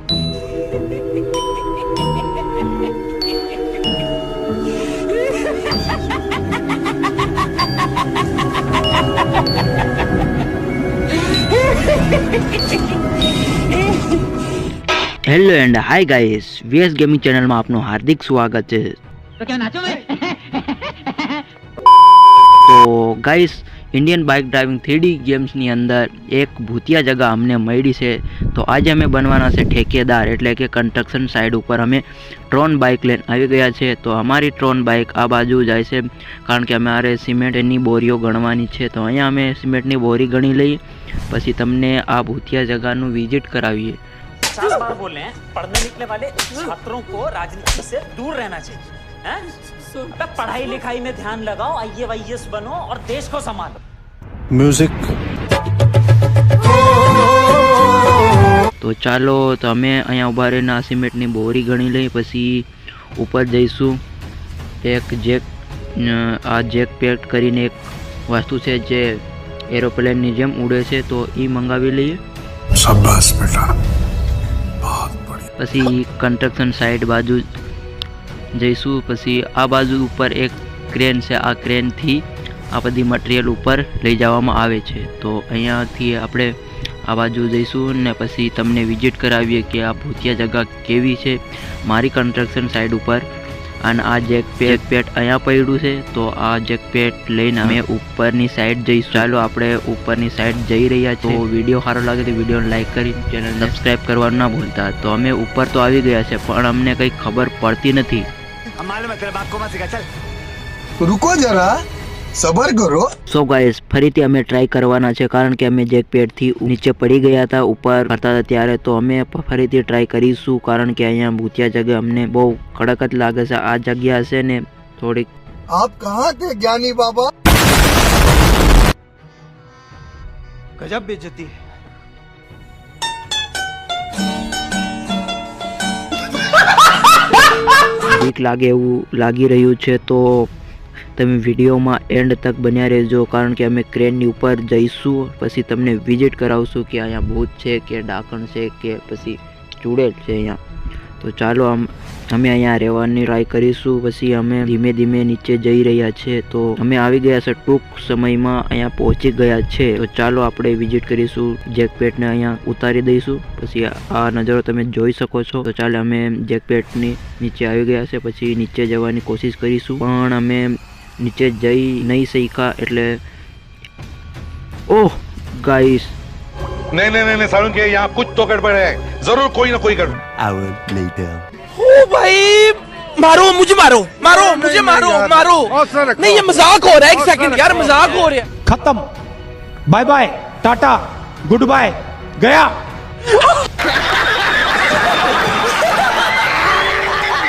Hello and hi guys, VS gaming ચેનલમાં આપનું હાર્દિક સ્વાગત છે। तो क्या नाचो मैं? તો guys, Indian bike driving 3D ગેમ્સની અંદર એક ભૂતિયા જગા અમને મળી છે। તો આજે અમે બનવાના છે ઠેકેદાર, એટલે કે કન્સ્ટ્રક્શન સાઇડ ઉપર અમે ટ્રોન બાઇક લઈને આવી ગયા છે। તો અમારી ટ્રોન બાઇક આ બાજુ જાય છે, કારણ કે અમારે સિમેન્ટની બોરીઓ ગણવાની છે। તો અહીંયા અમે સિમેન્ટની બોરી ગણી લઈએ, પછી તમને આ ભૂતિયા જગાનું વિઝિટ કરાવીએ। 50 बार बोले हैं, पढ़ने निकले वाले छात्रों को राजनीति से दूर रहना चाहिए, हैं? अबे पढ़ाई लिखाई में ध्यान लगाओ, आईएएस बनो और देश को संभालो। म्यूजिक। તો ચાલો, તો અમે અહીંયા ઊભા રહીને આ સિમેન્ટની બોરી ગણી લઈએ, પછી ઉપર જઈશું। એક આ જેક પેક કરીને એક વસ્તુ છે જે એરોપ્લેનની જેમ ઉડે છે, તો એ મંગાવી લઈએ। शाबाश बेटा। પછી કન્સ્ટ્રક્શન સાઇડ બાજુ જઈશું। પછી આ બાજુ ઉપર એક ક્રેન છે, આ ક્રેનથી આ બધી મટીરિયલ ઉપર લઈ જવામાં આવે છે। તો અહીંયાથી આપણે આ બાજુ જઈશું ને પછી તમને વિઝિટ કરાવીએ કે આ ભૂતિયા જગા કેવી છે મારી કન્સ્ટ્રક્શન સાઇડ ઉપર। અને આ જેક પેટ અહીંયા પડ્યું છે, તો આ જેક પેટ લઈને અમે ઉપરની સાઈડ જઈશું। ચાલો આપણે ઉપરની સાઈડ જઈ રહ્યા છીએ। તો વિડીયો સારો લાગે તો વિડીયોને લાઈક કરી ચેનલ સબસ્ક્રાઈબ કરવાનું ના ભૂલતા। તો અમે ઉપર તો આવી ગયા છે, પણ અમને કંઈ ખબર પડતી નથી। रुको जरा, सबर करो। સો ગાઈસ, ફરીથી અમે ટ્રાય કરવાના છે, કારણ કે અમે જેક પેડથી નીચે પડી ગયા હતા ઉપર કરતા હતા ત્યારે। તો અમે ફરીથી ટ્રાય કરીશું, કારણ કે અહીંયા ભૂતિયા જગ્યા અમને બહુ કડક જ લાગે છે। આ જગ્યા છે ને થોડીક। आप कहाँ थे ज्ञानी बाबा? गजब बेइज्जती है। બીક લાગે એવું લાગી રહ્યું છે, તો તમે વિડીયોમાં એન્ડ તક બન્યા રહેજો, કારણ કે અમે ક્રેનની ઉપર જઈશું, પછી તમને વિઝિટ કરાવશું કે અહીંયા ભૂત છે કે ડાકણ છે કે પછી ચૂડેલ છે અહીંયા। તો ચાલો અમે અહીંયા રહેવાની ટ્રાય કરીશું। પછી અમે ધીમે ધીમે નીચે જઈ રહ્યા છીએ। તો અમે આવી ગયા છે, ટૂંક સમયમાં અહીંયા પહોંચી ગયા છે। તો ચાલો આપણે વિઝિટ કરીશું, જેકપેટને અહીંયા ઉતારી દઈશું। પછી આ નજારો તમે જોઈ શકો છો। તો ચાલો અમે જેકપેટની નીચે આવી ગયા છે, પછી નીચે જવાની કોશિશ કરીશું, પણ અમે નીચે જઈ નહીં શક્યા। એટલે ઓહ ગાઈસ, नहीं नहीं नहीं सारुण के यहाँ कुछ तो गड़बड़ है, जरूर कोई ना कोई गड़बड़। ओ भाई, मारो मुझे, मारो मारो मुझे, मारो मारो। नहीं, ये मजाक हो रहा है। एक सेकंड यार, मजाक हो रहा है। खत्म, bye bye, tata, goodbye, गया।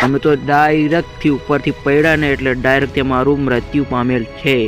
અમે તો ડાયરેક્ટ થી ઉપરથી પડ્યા ને, એટલે ડાયરેક્ટ તેમાં મૃત્યુ પામેલ છે।